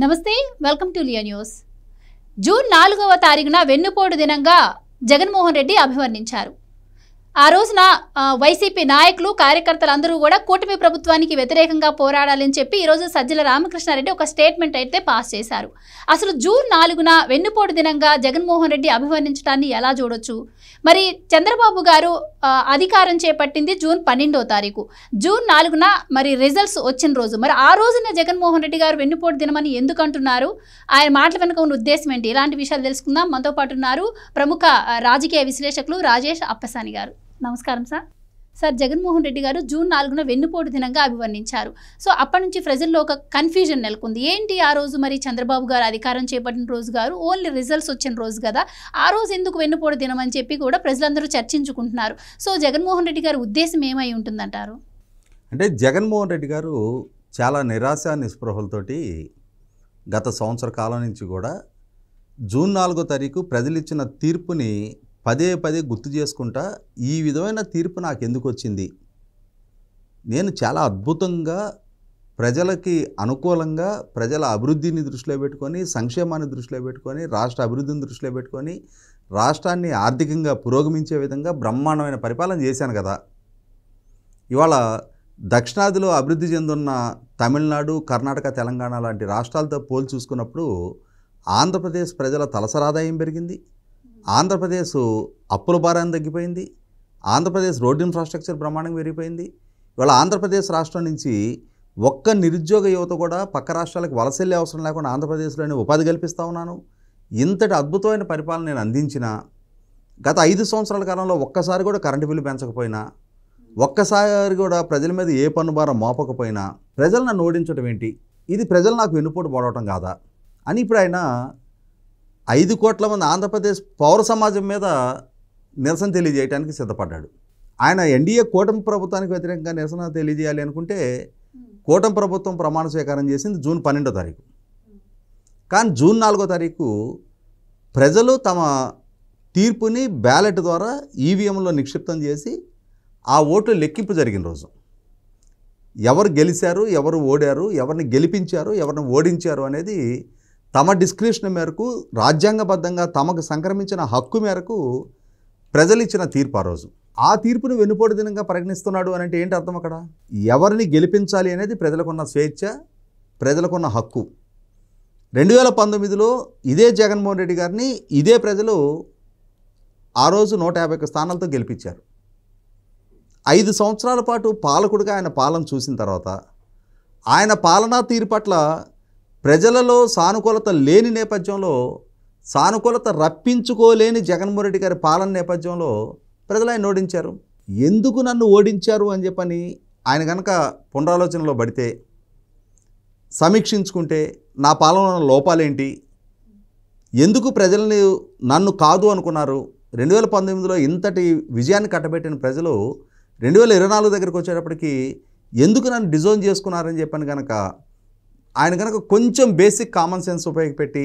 నమస్తే, welcome to Liya news. June 4వ తారీఖున వెన్నుపోటు దినంగా జగన్మోహన్ రెడ్డి అభివర్ణించారు. ఆ రోజున వైసీపీ నాయకులు కార్యకర్తలు అందరూ కూడా కూటమి ప్రభుత్వానికి వ్యతిరేకంగా పోరాడాలని చెప్పి ఈరోజు సజ్జల రామకృష్ణారెడ్డి ఒక స్టేట్మెంట్ అయితే పాస్ చేశారు. అసలు జూన్ 4న వెన్నుపోటు దినంగా జగన్మోహన్ రెడ్డి అభివర్ణించడాన్ని ఎలా చూడొచ్చు? మరి చంద్రబాబు గారు అధికారం చేపట్టింది జూన్ 12వ తారీఖు. జూన్ 4న మరి రిజల్ట్స్ వచ్చిన రోజు. మరి ఆ రోజున జగన్మోహన్ రెడ్డి గారు వెన్నుపోటు దినమని ఎందుకు అంటున్నారు? ఆయన మాటల వెనుక ఉన్న ఉద్దేశం ఏంటి? ఇలాంటి విషయాలు తెలుసుకుందాం. మనతో పాటు ఉన్నారు ప్రముఖ రాజకీయ విశ్లేషకులు రాజేష్ అప్పసాని గారు. నమస్కారం సార్. సార్, జగన్మోహన్ రెడ్డి గారు జూన్ 4న వెన్నుపోటు దినంగా అభివర్ణించారు. సో అప్పటి నుంచి ప్రజల్లో ఒక కన్ఫ్యూజన్ నెలకొంది. ఏంటి ఆ రోజు మరి చంద్రబాబు గారు అధికారం చేపట్టిన రోజు గారు, ఓన్లీ రిజల్ట్స్ వచ్చిన రోజు కదా, ఆ రోజు ఎందుకు వెన్నుపోటు దినం అని చెప్పి కూడా ప్రజలందరూ చర్చించుకుంటున్నారు. సో జగన్మోహన్ రెడ్డి గారి ఉద్దేశం ఏమై ఉంటుందంటారు? అంటే జగన్మోహన్ రెడ్డి గారు చాలా నిరాశ నిస్పృహలతోటి గత సంవత్సర కాలం నుంచి కూడా జూన్ 4వ తారీఖు ప్రజలు ఇచ్చిన తీర్పుని పదే పదే గుర్తు చేసుకుంటా, ఈ విధమైన తీర్పు నాకు ఎందుకు వచ్చింది, నేను చాలా అద్భుతంగా ప్రజలకి అనుకూలంగా ప్రజల అభివృద్ధిని దృష్టిలో పెట్టుకొని, సంక్షేమాన్ని దృష్టిలో పెట్టుకొని, రాష్ట్ర అభివృద్ధిని దృష్టిలో పెట్టుకొని, రాష్ట్రాన్ని ఆర్థికంగా పురోగమించే విధంగా బ్రహ్మాండమైన పరిపాలన చేశాను కదా. ఇవాళ దక్షిణాదిలో అభివృద్ధి చెందున్న తమిళనాడు, కర్ణాటక, తెలంగాణ లాంటి రాష్ట్రాలతో పోల్చి చూసుకున్నప్పుడు ఆంధ్రప్రదేశ్ ప్రజల తలసరి ఆదాయం పెరిగింది. ఆంధ్రప్రదేశ్ అప్పుల భారాన్ని తగ్గిపోయింది. ఆంధ్రప్రదేశ్ రోడ్ ఇన్ఫ్రాస్ట్రక్చర్ బ్రహ్మాండంగా పెరిగిపోయింది. ఇవాళ ఆంధ్రప్రదేశ్ రాష్ట్రం నుంచి ఒక్క నిరుద్యోగ యువత కూడా పక్క రాష్ట్రాలకు వలస వెళ్ళే అవసరం లేకుండా ఆంధ్రప్రదేశ్లోనే ఉపాధి కల్పిస్తూ ఉన్నాను. ఇంతటి అద్భుతమైన పరిపాలన నేను అందించిన గత 5 సంవత్సరాల కాలంలో ఒక్కసారి కూడా కరెంటు బిల్లు పెంచకపోయినా, ఒక్కసారి కూడా ప్రజల మీద ఏ పన్ను భారం మోపకపోయినా, ప్రజలు నన్ను ఓడించడం ఏంటి, ఇది ప్రజలు నాకు వెన్నుపోటు పడవటం కాదా అని ఇప్పుడు ఆయన 5 కోట్ల మంది ఆంధ్రప్రదేశ్ పౌర సమాజం మీద నిరసన తెలియజేయడానికి సిద్ధపడ్డాడు. ఆయన ఎన్డీఏ కూటమి ప్రభుత్వానికి వ్యతిరేకంగా నిరసన తెలియజేయాలి అనుకుంటే కూటమి ప్రభుత్వం ప్రమాణ స్వీకారం చేసింది జూన్ 12వ తారీఖు. కానీ జూన్ 4వ తారీఖు ప్రజలు తమ తీర్పుని బ్యాలెట్ ద్వారా ఈవీఎంలో నిక్షిప్తం చేసి ఆ ఓట్లు లెక్కింపు జరిగిన రోజు. ఎవరు గెలిచారు, ఎవరు ఓడారు, ఎవరిని గెలిపించారు, ఎవరిని ఓడించారు అనేది తమ డిస్క్రిప్షన్ మేరకు, రాజ్యాంగబద్ధంగా తమకు సంక్రమించిన హక్కు మేరకు ప్రజలు ఇచ్చిన తీర్పు ఆ రోజు. ఆ తీర్పును వెన్నుపోటు దినంగా పరిగణిస్తున్నాడు అని అంటే ఏంటి అర్థం? అక్కడ ఎవరిని గెలిపించాలి అనేది ప్రజలకున్న స్వేచ్ఛ, ప్రజలకున్న హక్కు. 2019లో ఇదే జగన్మోహన్ రెడ్డి గారిని ఇదే ప్రజలు ఆ రోజు 151 స్థానాలతో గెలిపించారు. 5 సంవత్సరాల పాటు పాలకుడిగా ఆయన పాలన చూసిన తర్వాత ఆయన పాలనా తీరు పట్ల ప్రజలలో సానుకూలత లేని నేపథ్యంలో, సానుకూలత రప్పించుకోలేని జగన్మోహన్ రెడ్డి గారి పాలన నేపథ్యంలో ప్రజలు ఆయన ఓడించారు. ఎందుకు నన్ను ఓడించారు అని చెప్పని ఆయన కనుక పునరాలోచనలో పడితే, సమీక్షించుకుంటే నా పాలన లోపాలేంటి, ఎందుకు ప్రజల్ని నన్ను కాదు అనుకున్నారు, 2019లో ఇంతటి విజయాన్ని కట్టబెట్టిన ప్రజలు 2024 దగ్గరికి వచ్చేటప్పటికి ఎందుకు నన్ను డిజోన్ చేసుకున్నారని చెప్పని కనుక ఆయన కనుక కొంచెం బేసిక్ కామన్ సెన్స్ ఉపయోగపెట్టి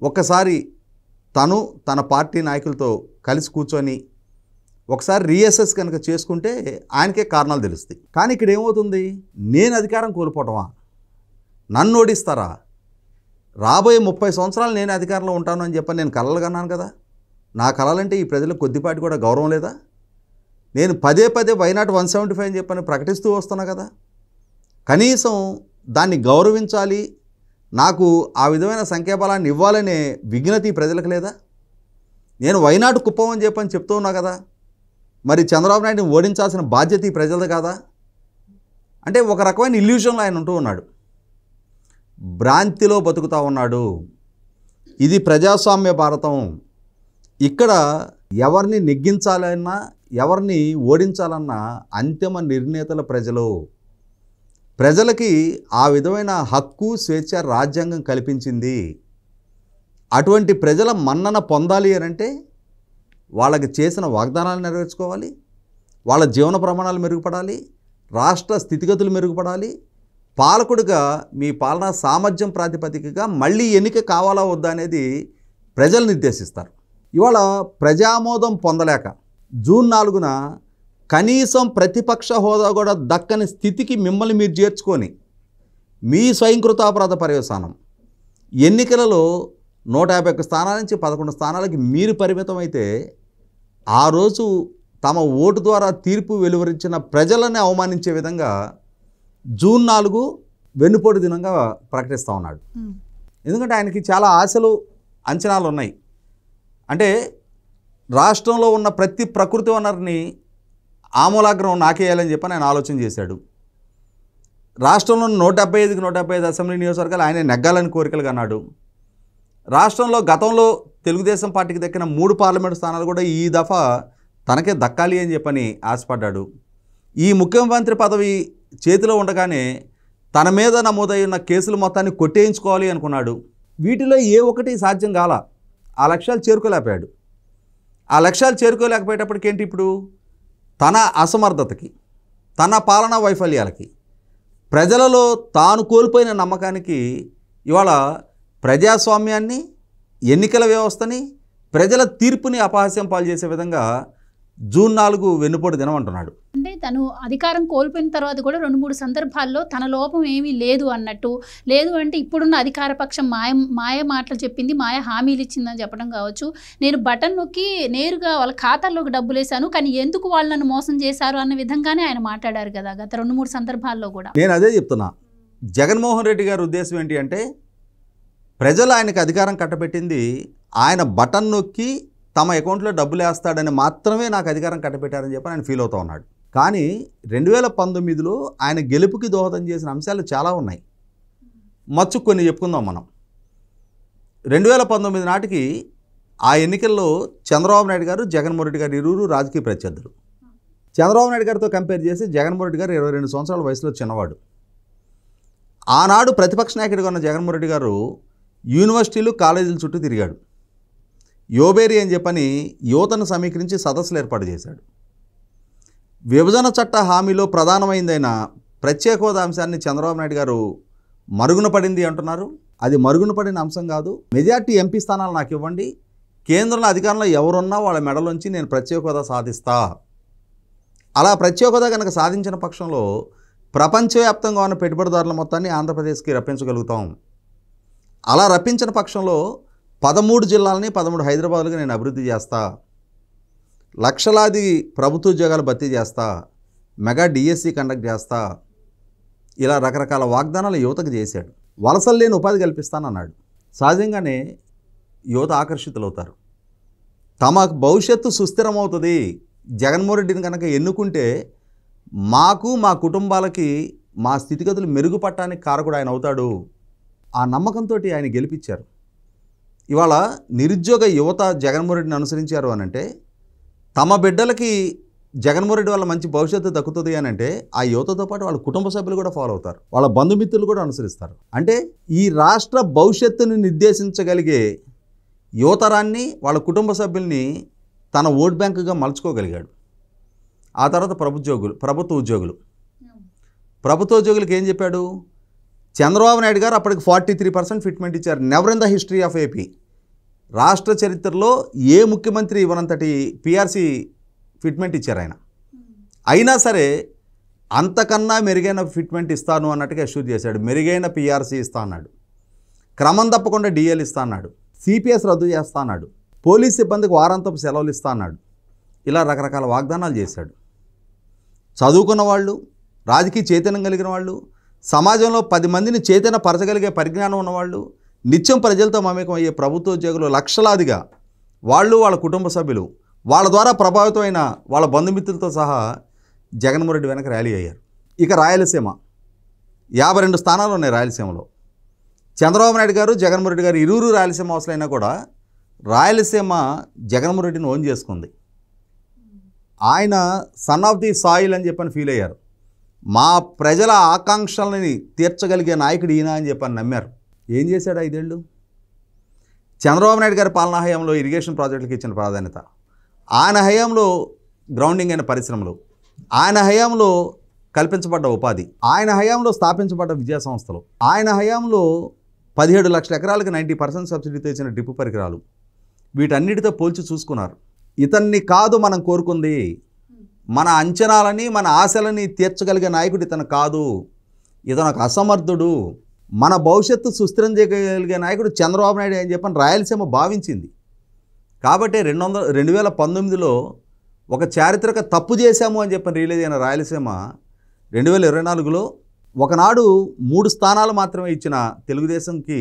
ఒక్కసారి తను తన పార్టీ నాయకులతో కలిసి కూర్చొని ఒకసారి రీఅసెస్ కనుక చేసుకుంటే ఆయనకే కారణాలు తెలుస్తాయి. కానీ ఇక్కడ ఏమవుతుంది? నేను అధికారం కోల్పోవటమా, నన్ను ఓడిస్తారా, రాబోయే 30 సంవత్సరాలు నేను అధికారంలో ఉంటాను అని చెప్పని నేను కలలు కన్నాను కదా. నా కలలంటే ఈ ప్రజలకు కొద్దిపాటి కూడా గౌరవం లేదా? నేను పదే పదే వైనాట్ 175 అని చెప్పని ప్రకటిస్తూ వస్తున్నా కదా. కనీసం దాన్ని గౌరవించాలి, నాకు ఆ విధమైన సంఖ్యాబలాన్ని ఇవ్వాలనే విజ్ఞత ప్రజలకు లేదా? నేను వైనాట్ కుప్పం అని చెప్పని చెప్తూ ఉన్నా కదా. మరి చంద్రబాబు నాయుడిని ఓడించాల్సిన బాధ్యత ఈ ప్రజలది కాదా? అంటే ఒక రకమైన ఇల్యూషన్లో ఆయన ఉంటూ ఉన్నాడు, భ్రాంతిలో బతుకుతూ ఉన్నాడు. ఇది ప్రజాస్వామ్య భారతం. ఇక్కడ ఎవరిని నెగ్గించాలన్నా, ఎవరిని ఓడించాలన్నా అంతిమ నిర్ణేతల ప్రజలు. ప్రజలకి ఆ విధమైన హక్కు, స్వేచ్ఛ రాజ్యాంగం కల్పించింది. అటువంటి ప్రజల మన్నన పొందాలి అని అంటే వాళ్ళకి చేసిన వాగ్దానాలు నెరవేర్చుకోవాలి, వాళ్ళ జీవన ప్రమాణాలు మెరుగుపడాలి, రాష్ట్ర స్థితిగతులు మెరుగుపడాలి. పాలకుడిగా మీ పాలనా సామర్థ్యం ప్రాతిపదికగా మళ్ళీ ఎన్నిక కావాలా వద్దా అనేది ప్రజలు నిర్దేశిస్తారు. ఇవాళ ప్రజామోదం పొందలేక జూన్ 4న కనీసం ప్రతిపక్ష హోదా కూడా దక్కని స్థితికి మిమ్మల్ని మీరు చేర్చుకొని మీ స్వయంకృతాపరాధ పర్యవసానం ఎన్నికలలో 151 స్థానాల నుంచి 11 స్థానాలకి మీరు పరిమితం అయితే ఆ రోజు తమ ఓటు ద్వారా తీర్పు వెలువరించిన ప్రజలని అవమానించే విధంగా జూన్ 4 వెన్నుపోటు దినంగా ప్రకటిస్తూ ఉన్నాడు. ఎందుకంటే ఆయనకి చాలా ఆశలు అంచనాలు ఉన్నాయి. అంటే రాష్ట్రంలో ఉన్న ప్రతి ప్రకృతి వనరుని ఆమూలాగ్రం నాకేయాలని చెప్పి ఆయన ఆలోచన చేశాడు. రాష్ట్రంలో 175కి 175 అసెంబ్లీ నియోజకవర్గాలు ఆయన నెగ్గాలని కోరికలుగా అన్నాడు. రాష్ట్రంలో గతంలో తెలుగుదేశం పార్టీకి దక్కిన 3 పార్లమెంటు స్థానాలు కూడా ఈ దఫా తనకే దక్కాలి అని చెప్పని ఆశపడ్డాడు. ఈ ముఖ్యమంత్రి పదవి చేతిలో ఉండగానే తన మీద నమోదై ఉన్న కేసులు మొత్తాన్ని కొట్టేయించుకోవాలి అనుకున్నాడు. వీటిలో ఏ ఒక్కటి సాధ్యం కాల. ఆ లక్ష్యాలు చేరుకోలేకపోయాడు. ఆ లక్ష్యాలు చేరుకోలేకపోయేటప్పటికేంటి ఇప్పుడు తన అసమర్థతకి, తన పాలనా వైఫల్యాలకి, ప్రజలలో తాను కోల్పోయిన నమ్మకానికి ఇవాళ ప్రజాస్వామ్యాన్ని, ఎన్నికల వ్యవస్థని, ప్రజల తీర్పుని అపహాస్యం పాలు చేసే విధంగా జూన్ 4 వెన్నుపోటు దినం అంటున్నాడు. అంటే తను అధికారం కోల్పోయిన తర్వాత కూడా 2-3 సందర్భాల్లో తన లోపం ఏమీ లేదు అన్నట్టు, లేదు అంటే ఇప్పుడున్న అధికార పక్షం మాయ మాటలు చెప్పింది, మాయ హామీలు ఇచ్చిందని చెప్పడం కావచ్చు. నేను బటన్ నొక్కి నేరుగా వాళ్ళ ఖాతాల్లోకి డబ్బులు వేశాను, కానీ ఎందుకు వాళ్ళు నన్ను మోసం చేశారు అన్న విధంగానే ఆయన మాట్లాడారు కదా గత 2-3 సందర్భాల్లో కూడా. నేను అదే చెప్తున్నా. జగన్మోహన్ రెడ్డి గారి ఉద్దేశం ఏంటి అంటే ప్రజలు ఆయనకు అధికారం కట్టబెట్టింది ఆయన బటన్ నొక్కి తమ అకౌంట్లో డబ్బులు వేస్తాడని మాత్రమే నాకు అధికారం కట్టబెట్టారని చెప్పి ఆయన ఫీల్ అవుతూ ఉన్నాడు. కానీ 2019లో ఆయన గెలుపుకి దోహదం చేసిన అంశాలు చాలా ఉన్నాయి. మచ్చు కొన్ని చెప్పుకుందాం మనం. 2019 నాటికి ఆ ఎన్నికల్లో చంద్రబాబు నాయుడు గారు, జగన్మోహన్ రెడ్డి గారు ఇరువురు రాజకీయ ప్రత్యర్థులు. చంద్రబాబు నాయుడు గారితో కంపేర్ చేసి జగన్మోహన్ రెడ్డి గారు 22 సంవత్సరాల వయసులో చిన్నవాడు. ఆనాడు ప్రతిపక్ష నాయకుడిగా ఉన్న జగన్మోహన్ రెడ్డి గారు యూనివర్సిటీలు, కాలేజీల చుట్టూ తిరిగాడు. యోబేరి అని చెప్పని యువతను సమీకరించి సదస్సులు ఏర్పాటు చేశాడు. విభజన చట్ట హామీలో ప్రధానమైందైన ప్రత్యేక హోదా అంశాన్ని చంద్రబాబు నాయుడు గారు మరుగున పడింది అంటున్నారు. అది మరుగున పడిన అంశం కాదు. మెజార్టీ ఎంపీ స్థానాలు నాకు ఇవ్వండి, కేంద్రంలో అధికారంలో ఎవరున్నా వాళ్ళ మెడలోంచి నేను ప్రత్యేక హోదా సాధిస్తా. అలా ప్రత్యేక హోదా కనుక సాధించిన పక్షంలో ప్రపంచవ్యాప్తంగా ఉన్న పెట్టుబడిదారుల మొత్తాన్ని ఆంధ్రప్రదేశ్కి రప్పించగలుగుతాం. అలా రప్పించిన పక్షంలో 13 జిల్లాలని 13 హైదరాబాద్లుగా నేను అభివృద్ధి చేస్తా, లక్షలాది ప్రభుత్వ ఉద్యోగాలు భర్తీ చేస్తా, మెగా డిఎస్సి కండక్ట్ చేస్తా, ఇలా రకరకాల వాగ్దానాలు యువతకు చేశాడు. వలసలు లేని ఉపాధి కల్పిస్తానన్నాడు. సహజంగానే యువత ఆకర్షితులవుతారు. తమ భవిష్యత్తు సుస్థిరమవుతుంది, జగన్మోహన్ రెడ్డిని కనుక ఎన్నుకుంటే మాకు, మా కుటుంబాలకి మా స్థితిగతులు మెరుగుపడటానికి కారకుడు ఆయన అవుతాడు. ఆ నమ్మకంతో ఆయన గెలిపించారు. ఇవాళ నిరుద్యోగ యువత జగన్మోహన్ రెడ్డిని అనుసరించారు అనంటే, తమ బిడ్డలకి జగన్మోహన్ రెడ్డి వల్ల మంచి భవిష్యత్తు దక్కుతుంది అని అంటే ఆ యువతతో పాటు వాళ్ళ కుటుంబ సభ్యులు కూడా ఫాలో అవుతారు, వాళ్ళ బంధుమిత్రులు కూడా అనుసరిస్తారు. అంటే ఈ రాష్ట్ర భవిష్యత్తుని నిర్దేశించగలిగే యువతరాన్ని, వాళ్ళ కుటుంబ సభ్యుల్ని తన ఓట్ బ్యాంకుగా మలుచుకోగలిగాడు. ఆ తర్వాత ప్రభుత్వ ఉద్యోగులకు ఏం చెప్పాడు? చంద్రబాబు నాయుడు గారు అప్పటికి 43% ఫిట్మెంట్ ఇచ్చారు. Never in the history of AP. రాష్ట్ర చరిత్రలో ఏ ముఖ్యమంత్రి ఇవ్వనంతటి పిఆర్సీ ఫిట్మెంట్ ఇచ్చారు ఆయన. అయినా సరే అంతకన్నా మెరుగైన ఫిట్మెంట్ ఇస్తాను అన్నట్టుగా అష్యూర్ చేశాడు. మెరుగైన పిఆర్సీ ఇస్తా అన్నాడు, క్రమం తప్పకుండా డిఎల్ ఇస్తా అన్నాడు, సిపిఎస్ రద్దు చేస్తా అన్నాడు, పోలీస్ సిబ్బందికి వారాంతపు సెలవులు ఇస్తా అన్నాడు. ఇలా రకరకాల వాగ్దానాలు చేశాడు. చదువుకున్న వాళ్ళు, రాజకీయ చైతన్యం కలిగిన వాళ్ళు, సమాజంలో 10 మందిని చైతన్యపరచగలిగే పరిజ్ఞానం ఉన్నవాళ్ళు, నిత్యం ప్రజలతో మమేకం అయ్యే ప్రభుత్వ ఉద్యోగులు లక్షలాదిగా, వాళ్ళు, వాళ్ళ కుటుంబ సభ్యులు, వాళ్ళ ద్వారా ప్రభావితమైన వాళ్ళ బంధుమిత్రులతో సహా జగన్మోహన్ రెడ్డి వెనక ర్యాలీ అయ్యారు. ఇక రాయలసీమ 52 స్థానాలు ఉన్నాయి రాయలసీమలో. చంద్రబాబు నాయుడు గారు, జగన్మోహన్ రెడ్డి గారు ఇరువురు రాయలసీమ అవసరమైనా కూడా రాయలసీమ జగన్మోహన్ రెడ్డిని ఓన్ చేసుకుంది. ఆయన సన్ ఆఫ్ ది సాయిల్ అని చెప్పని ఫీల్ అయ్యారు. మా ప్రజల ఆకాంక్షలని తీర్చగలిగే నాయకుడు ఈయన అని చెప్పని నమ్మారు. ఏం చేశాడు 5 ఏళ్ళు? చంద్రబాబు నాయుడు గారి పాలనా హయాంలో ఇరిగేషన్ ప్రాజెక్టులకు ఇచ్చిన ప్రాధాన్యత, ఆయన హయాంలో గ్రౌండింగ్ అయిన పరిశ్రమలు, ఆయన హయాంలో కల్పించబడ్డ ఉపాధి, ఆయన హయాంలో స్థాపించబడ్డ విద్యా సంస్థలు, ఆయన హయాంలో 17 లక్షల ఎకరాలకు 90% సబ్సిడీతో ఇచ్చిన డ్రిప్ పరికరాలు, వీటన్నిటితో పోల్చి చూసుకున్నారు. ఇతన్ని కాదు మనం కోరుకుంది, మన అంచనాలని, మన ఆశలని తీర్చగలిగే నాయకుడు ఇతను కాదు, ఇతను ఒక అసమర్థుడు, మన భవిష్యత్తు సుస్థిరం చేయగలిగే నాయకుడు చంద్రబాబు నాయుడు అని చెప్పని రాయలసీమ భావించింది. కాబట్టి 2019లో ఒక చారిత్రక తప్పు చేశాము అని చెప్పని రియలైజ్ అయిన రాయలసీమ 2024లో ఒకనాడు 3 స్థానాలు మాత్రమే ఇచ్చిన తెలుగుదేశంకి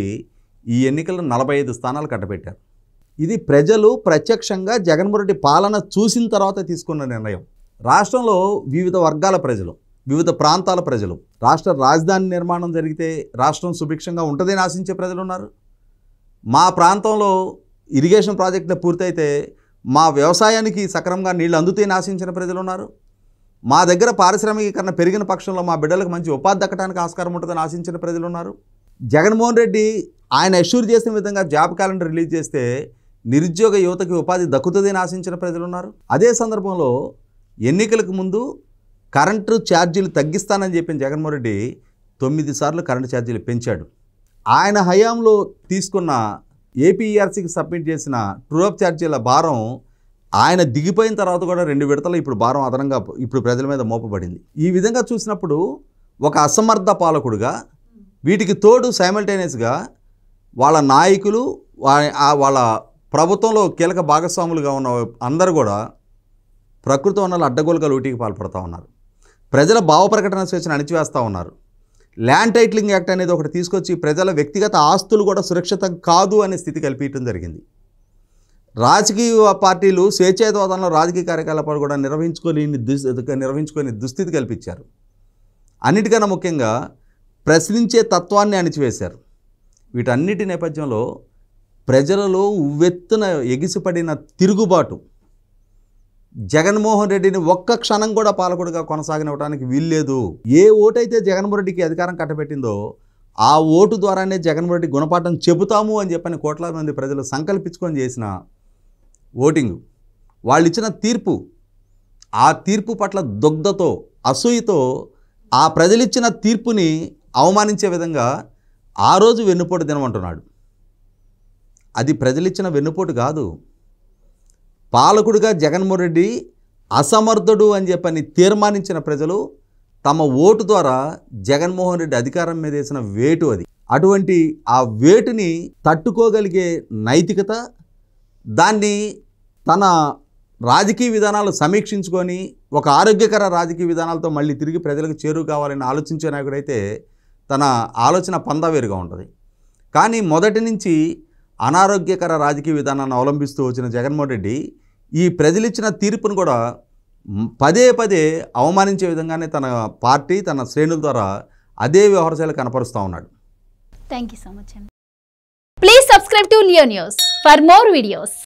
ఈ ఎన్నికల్లో 45 స్థానాలు కట్టబెట్టారు. ఇది ప్రజలు ప్రత్యక్షంగా జగన్మోహన్ రెడ్డి పాలన చూసిన తర్వాత తీసుకున్న నిర్ణయం. రాష్ట్రంలో వివిధ వర్గాల ప్రజలు, వివిధ ప్రాంతాల ప్రజలు, రాష్ట్ర రాజధాని నిర్మాణం జరిగితే రాష్ట్రం సుభిక్షంగా ఉంటుందని ఆశించే ప్రజలు ఉన్నారు. మా ప్రాంతంలో ఇరిగేషన్ ప్రాజెక్టులు పూర్తయితే మా వ్యవసాయానికి సక్రమంగా నీళ్లు అందుతాయని ఆశించిన ప్రజలు ఉన్నారు. మా దగ్గర పారిశ్రామికీకరణ పెరిగిన పక్షంలో మా బిడ్డలకు మంచి ఉపాధి దక్కడానికి ఆస్కారం ఉంటుందని ఆశించిన ప్రజలు ఉన్నారు. జగన్మోహన్ రెడ్డి ఆయన అష్యూర్ చేసిన విధంగా జాబ్ క్యాలెండర్ రిలీజ్ చేస్తే నిరుద్యోగ యువతకి ఉపాధి దక్కుతుందని ఆశించిన ప్రజలు ఉన్నారు. అదే సందర్భంలో ఎన్నికలకు ముందు కరెంటు ఛార్జీలు తగ్గిస్తానని చెప్పిన జగన్మోహన్ రెడ్డి 9 సార్లు కరెంటు ఛార్జీలు పెంచాడు. ఆయన హయాంలో తీసుకున్న ఏపీఈఆర్సీకి సబ్మిట్ చేసిన ట్రూ-అప్ ఛార్జీల భారం ఆయన దిగిపోయిన తర్వాత కూడా 2 విడతలు ఇప్పుడు భారం అదనంగా ఇప్పుడు ప్రజల మీద మోపబడింది. ఈ విధంగా చూసినప్పుడు ఒక అసమర్థ పాలకుడుగా వీటికి తోడు సైమల్టేనియస్గా వాళ్ళ నాయకులు వాళ్ళ ప్రభుత్వంలో కీలక భాగస్వాములుగా ఉన్న అందరూ కూడా ప్రకృతి వనరుల అడ్డగోలుగా లూటీకి పాల్పడుతూ ఉన్నారు. ప్రజల భావప్రకటన స్వేచ్ఛను అణిచివేస్తూ ఉన్నారు. ల్యాండ్ టైటిలింగ్ యాక్ట్ అనేది ఒకటి తీసుకొచ్చి ప్రజల వ్యక్తిగత ఆస్తులు కూడా సురక్షితం కాదు అనే స్థితి కల్పించడం జరిగింది. రాజకీయ పార్టీలు స్వేచ్ఛాయుతవాదంలో రాజకీయ కార్యకలాపాలు కూడా నిర్వహించుకొని దుస్థితి కల్పించారు. అన్నిటికన్నా ముఖ్యంగా ప్రశ్నించే తత్వాన్ని అణిచివేశారు. వీటన్నిటి నేపథ్యంలో ప్రజలలో ఉవ్వెత్తున ఎగిసిపడిన తిరుగుబాటు జగన్మోహన్ రెడ్డిని ఒక్క క్షణం కూడా పాలకుడిగా కొనసాగనివ్వడానికి వీల్లేదు. ఏ ఓటైతే జగన్మోహన్ రెడ్డికి అధికారం కట్టబెట్టిందో ఆ ఓటు ద్వారానే జగన్మోహన్ రెడ్డి గుణపాఠం చెబుతాము అని చెప్పని కోట్లాది మంది ప్రజలు సంకల్పించుకొని చేసిన ఓటింగు, వాళ్ళు ఇచ్చిన తీర్పు, ఆ తీర్పు పట్ల దుగ్ధతో అసూయతో ఆ ప్రజలిచ్చిన తీర్పుని అవమానించే విధంగా ఆ రోజు వెన్నుపోటు దినమంటున్నాడు. అది ప్రజలిచ్చిన వెన్నుపోటు కాదు. పాలకుడిగా జగన్మోహన్ రెడ్డి అసమర్థుడు అని చెప్పని తీర్మానించిన ప్రజలు తమ ఓటు ద్వారా జగన్మోహన్ రెడ్డి అధికారం మీద వేసిన వేటు అది. అటువంటి ఆ వేటుని తట్టుకోగలిగే నైతికత, దాన్ని తన రాజకీయ విధానాలు సమీక్షించుకొని ఒక ఆరోగ్యకర రాజకీయ విధానాలతో మళ్ళీ తిరిగి ప్రజలకు చేరువ కావాలని ఆలోచించే నాయకుడైతే తన ఆలోచన పందా వేరుగా ఉంటుంది. కానీ మొదటి నుంచి అనారోగ్యకర రాజకీయ విధానాన్ని అవలంబిస్తూ వచ్చిన జగన్మోహన్ రెడ్డి ఈ ప్రజలిచ్చిన తీర్పును కూడా పదే పదే అవమానించే విధంగానే తన పార్టీ తన శ్రేణుల ద్వారా అదే వ్యవహారశైలి కనపరుస్తూ ఉన్నాడు. థ్యాంక్ యూ సో మచ్ అండి. Please subscribe to Leo news for more videos.